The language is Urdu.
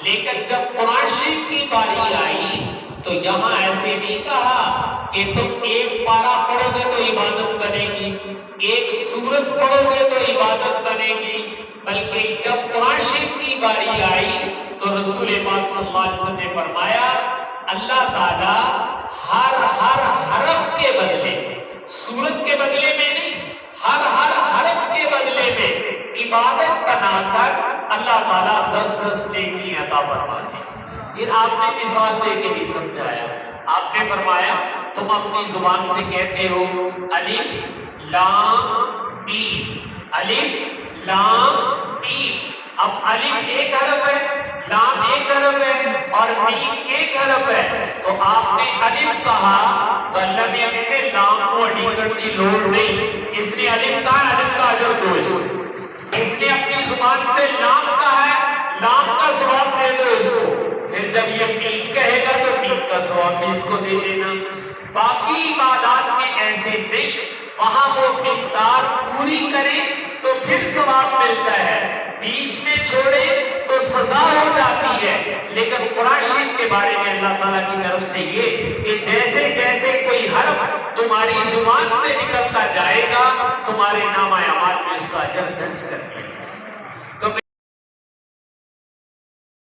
لیکن جب قرآن شریف کی باری آئی تو یہاں ایسے نہیں کہا کہ تم ایک پارہ پڑھو گے تو عبادت بنے گی، ایک سورت پڑھو گے تو عبادت بنے گی، بلکہ جب قرآن شریف کی باری آئی تو رسول پاک صلی اللہ علیہ وسلم نے فرمایا اللہ تعالیٰ ہر حرف کے بدلے، سورت کے بدلے میں نہیں، ہر حرف کے بدلے میں عبادت بنا کر اللہ تعالیٰ 10 نیکی عطا فرماتے ہیں۔ پھر آپ نے مثال دے کے نہیں سمجھایا، آپ نے فرمایا تم اپنی زبان سے کہتے ہو الف لام میم، الف لام میم، اب الف ایک حرف ہے، لام ایک حرف ہے اور میم ایک حرف ہے، تو آپ نے الف کہا تو اللہ نے اپنے لام کو اڈی کرنے کی لوڑ نہیں، اس نے الف کہا، الف کا اجر دو اس نے اپنی زبان سے لام کہا ہے، لام کا ثواب دے دو اس کو، پھر جب یہ میم کہے گا تو میم کا ثواب بھی اس کو دے دینا۔ باقی عبادات میں ایسے نہیں، وہاں وہ مقدار پوری کرے تو پھر ثواب ملتا ہے، بیچ میں چھوڑے تو سزا ہو جاتی ہے۔ لیکن قرآن شریف کے بارے میں اللہ تعالیٰ کی طرف سے یہ کہ جیسے جیسے کوئی حرف تمہاری زبان سے نکلتا جائے گا تمہارے نامہ اعمال میں اس کا اجر درج کر دیا